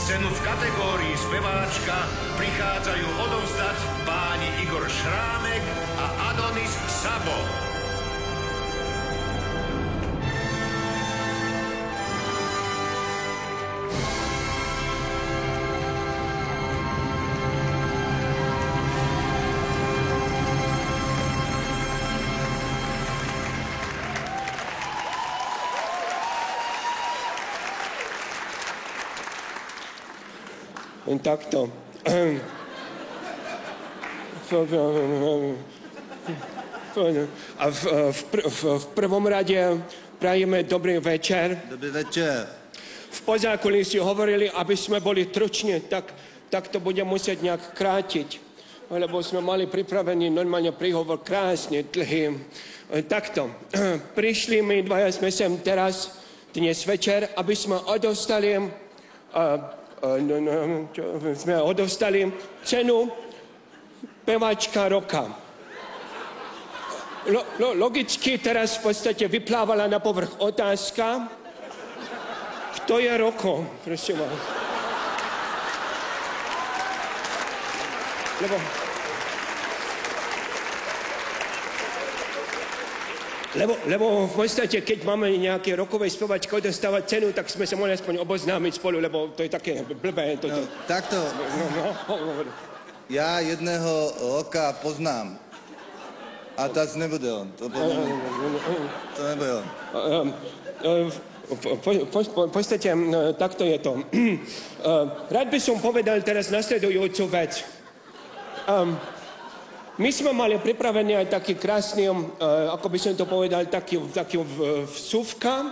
Cenu v kategórii speváčka prichádzajú odovzdať páni Igor Šrámek a Adonis Sabo. Takto. A v prvom rade prajeme dobrý večer. Dobrý večer. V pozákulisí hovorili, aby sme boli tručne, tak to bude musieť nejak krátiť. Lebo sme mali pripravený normálne príhovor krásne dlhý. Takto. Prišli my dvaja sme sem teraz, dnes večer, aby sme odovstali cenu peváčka roka. Logicky teraz v podstate vyplávala na povrch otázka, kto je Roko, prosím vás. Lebo v podstate, keď máme nejaké rokové spevačky dostávať cenu, tak sme sa mohli aspoň oboznámiť spolu, lebo to je také blbé. Takto. Ja jedného roka poznám. A tas nebude on. To nebude on. V podstate, takto je to. Rád by som povedal teraz nasledujúcu vec. My sme mali pripravený aj taký krásny, ako by som to povedal, taký vsúvka,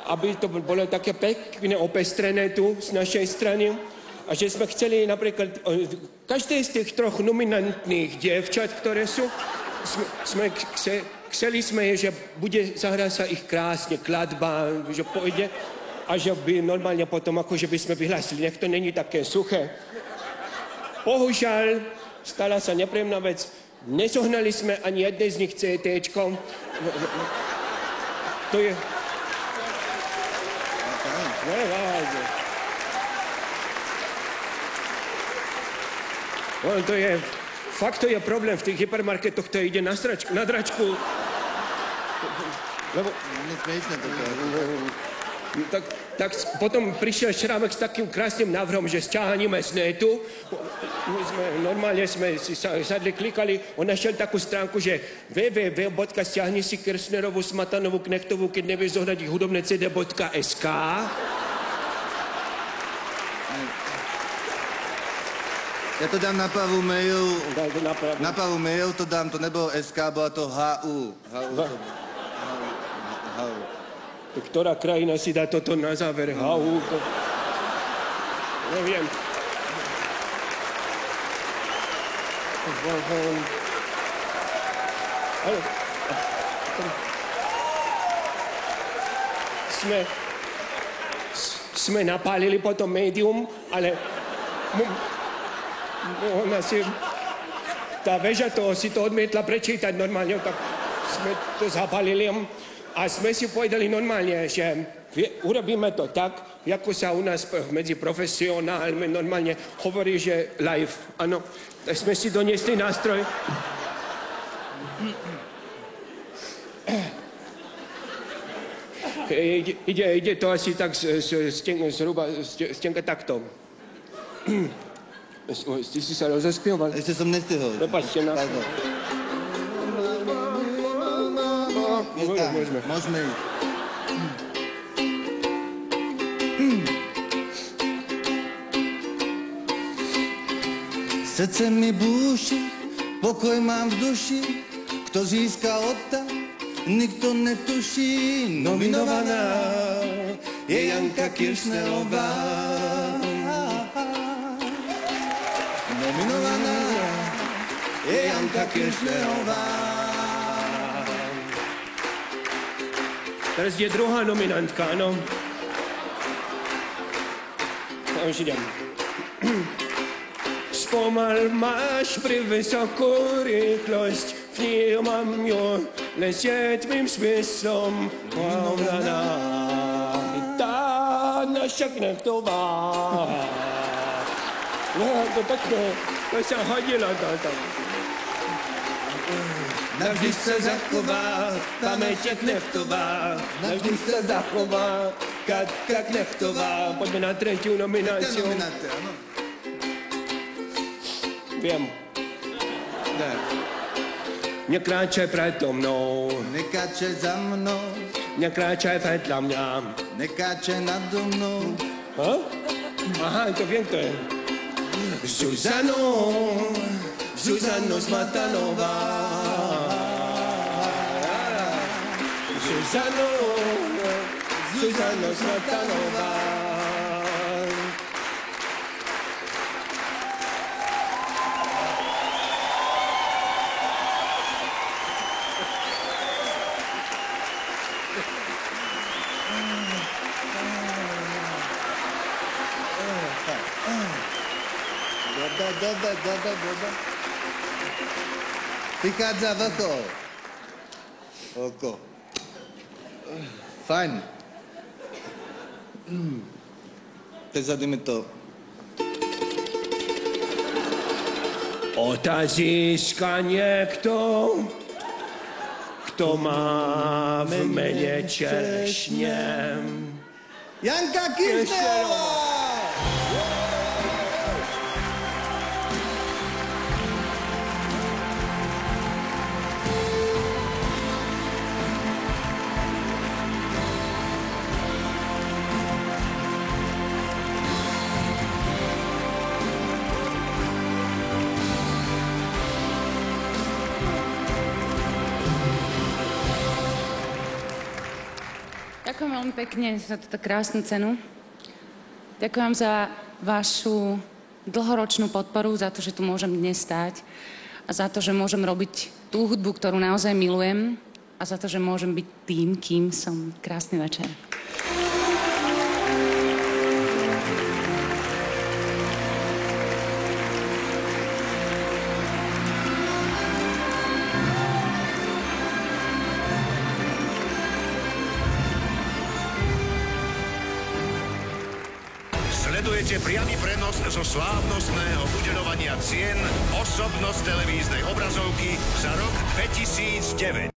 aby to bolo také pekne opestrené tu z našej strany. A že sme chceli napríklad, každé z tých troch nominantných dievčat, ktoré sú, chceli sme, že bude zahrať sa ich krásne, kladba, že pôjde a že by normálne potom, akože by sme vyhlásili, nech to není také suché. Bohužiaľ, stala sa nepríjemná vec. Nezohnali sme ani jednej z nich CTčkom. To je... To je... Fakt to je problém v tých hypermarketoch, to ide na dračku. Lebo... Tak potom prišiel Šrámek s takým krásnym návrhom, že sťahneme z netu. Normálne sme si sadli, klikali, on našiel takú stránku, že www.stiahni-si-Kirchnerovú, Smatanovú, Knechtovú, keď nevieš zohnať ich hudobné cd.sk. Ja to dám na pravú mail. Na pravú mail to dám, to nebolo SK, bola to HU. Ktorá krajina si dá toto na záver? Neviem. Sme napálili potom médium, ale ona si... Tá väža toho si to odmietla prečítať normálne, tak sme to zapálili. A sme si povedali normálne, že urobíme to tak, ako sa u nás medzi profesionálmi normálne hovorí, že live. Áno, tak sme si doniesli nástroj. Ide to asi tak zhruba Stenka takto. Ty si sa rozespieval? Ešte som nestihol. Prepáčte, no. Môžeme ísť. Srdce mi búši, pokoj mám v duši, kto získa odta, nikto netuší. Nominovaná je Janka Kirchnerová. Nominovaná je Janka Kirchnerová. Teraz je druhá nominantka, áno. Už idem. Spomal máš pri vysokú rýchlosť, vnímam ju len sietvým smyslom. Tá na Saša Knechtová. No, to pekné, to sa hodilo to. Navždy sa zachová pamäť Knechtová. Navždy sa zachová Katka Knechtová. Poďme na tretiu nomináciu. Viem. Ne. Nekráčaj predo mnou, Nekáče za mnou, nekráčaj vedľa mňa. nekáče nado mnou. Aha, to viem, to je. Zuzano Smatanová. Zuzano Smatanová. Dobre. Prichádza vrchol. Oko. Fajn. Presadíme to. Otázíska niekto, kto má v mene čerešne. Janka Kirchnerová! Ďakujem veľmi pekne za túto krásnu cenu. Ďakujem za vašu dlhoročnú podporu, za to, že tu môžem dnes stáť a za to, že môžem robiť tú hudbu, ktorú naozaj milujem a za to, že môžem byť tým, kým som. Krásny večer. Sledujete priamy prenos zo slávnostného udeľovania cien Osobnosť televíznej obrazovky za rok 2009.